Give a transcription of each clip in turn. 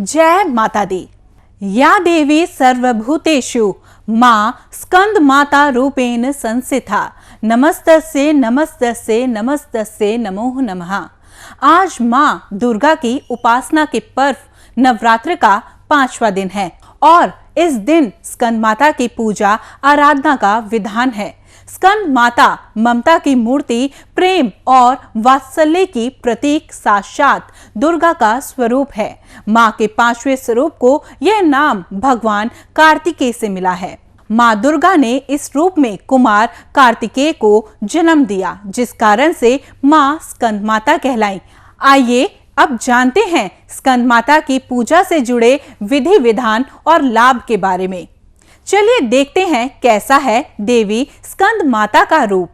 जय माता दी। या देवी सर्वभूतेषु मां स्कंद माता रूपेण संस्थिता नमस्तस्यै नमस्तस्यै नमस्तस्यै नमो नमः। आज मां दुर्गा की उपासना के पर्व नवरात्र का 5वां दिन है और इस दिन स्कंद माता की पूजा आराधना का विधान है। स्कंद माता ममता की मूर्ति, प्रेम और वात्सल्य की प्रतीक, साक्षात दुर्गा का स्वरूप है। मां के 5वें स्वरूप को यह नाम भगवान कार्तिकेय से मिला है। मां दुर्गा ने इस रूप में कुमार कार्तिकेय को जन्म दिया, जिस कारण से मां स्कंद माता कहलाई। आइए अब जानते हैं स्कंद माता की पूजा से जुड़े विधि विधान और लाभ के बारे में। चलिए देखते हैं कैसा है देवी स्कंद माता का रूप।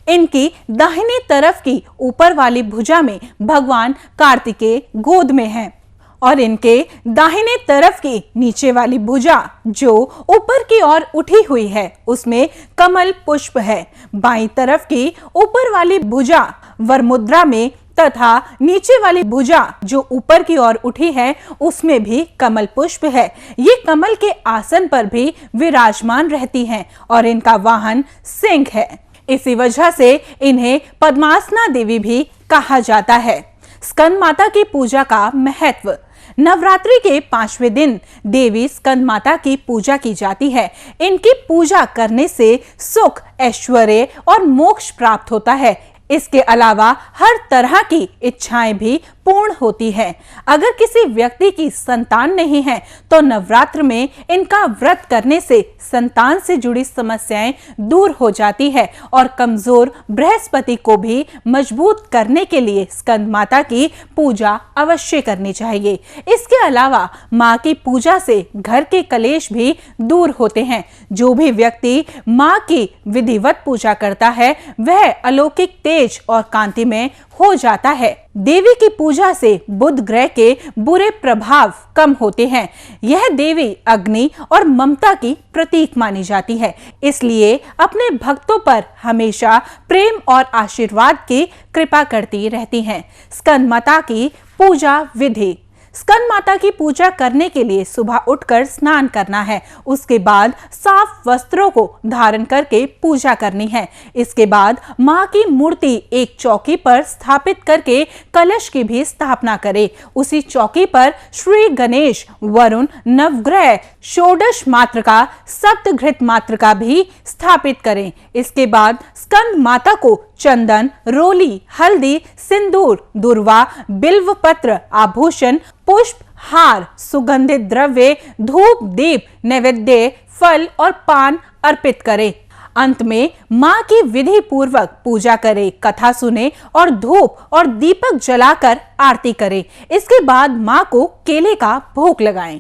इनकी दाहिनी तरफ की ऊपर वाली भुजा में भगवान कार्तिकेय गोद में हैं और इनके दाहिने तरफ की नीचे वाली भुजा जो ऊपर की ओर उठी हुई है उसमें कमल पुष्प है। बाईं तरफ की ऊपर वाली भुजा वरमुद्रा में तथा नीचे वाली भुजा जो ऊपर की ओर उठी है उसमें भी कमल पुष्प है। ये कमल के आसन पर भी विराजमान रहती हैं और इनका वाहन सिंह है। इसी वजह से इन्हें पद्मासना देवी भी कहा जाता है। स्कंद माता की पूजा का महत्व। नवरात्रि के 5वें दिन देवी स्कंद माता की पूजा की जाती है। इनकी पूजा करने से सुख, ऐश्वर्य और मोक्ष प्राप्त होता है। इसके अलावा हर तरह की इच्छाएं भी पूर्ण होती है। अगर किसी व्यक्ति की संतान नहीं है तो नवरात्र में इनका व्रत करने से संतान से जुड़ी समस्याएं दूर हो जाती है और कमजोर बृहस्पति को भी मजबूत करने के लिए स्कंद माता की पूजा अवश्य करनी चाहिए। इसके अलावा मां की पूजा से घर के कलेश भी दूर होते हैं। जो भी व्यक्ति मां की विधिवत पूजा करता है वह अलौकिक तेज और कांतिमय हो जाता है। देवी की पूजा से बुध ग्रह के बुरे प्रभाव कम होते हैं। यह देवी अग्नि और ममता की प्रतीक मानी जाती है, इसलिए अपने भक्तों पर हमेशा प्रेम और आशीर्वाद की कृपा करती रहती हैं। स्कंद माता की पूजा विधि। स्कंद माता की पूजा करने के लिए सुबह उठकर स्नान करना है। उसके बाद साफ वस्त्रों को धारण करके पूजा करनी है। इसके बाद मां की मूर्ति एक चौकी पर स्थापित करके कलश की भी स्थापना करें। उसी चौकी पर श्री गणेश, वरुण, नवग्रह, षोडश मातृका, सप्तघृत मातृका भी स्थापित करें। इसके बाद स्कंद माता को चंदन, रोली, हल्दी, सिंदूर, दुर्वा, बिल्व पत्र, आभूषण, पुष्प, हार, सुगंधित द्रव्य, धूप, दीप, नैवेद्य, फल और पान अर्पित करें। अंत में मां की विधि पूर्वक पूजा करें, कथा सुने और धूप और दीपक जलाकर आरती करें। इसके बाद मां को केले का भोग लगाएं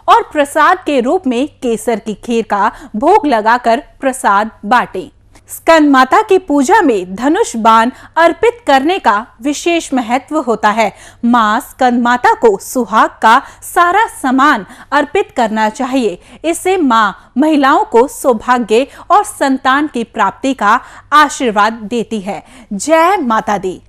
और प्रसाद के रूप में केसर की खीर का भोग लगाकर प्रसाद बांटें। स्कंद माता की पूजा में धनुष बाण अर्पित करने का विशेष महत्व होता है। मां स्कंद माता को सुहाग का सारा सामान अर्पित करना चाहिए। इससे मां महिलाओं को सौभाग्य और संतान की प्राप्ति का आशीर्वाद देती है। जय माता दी।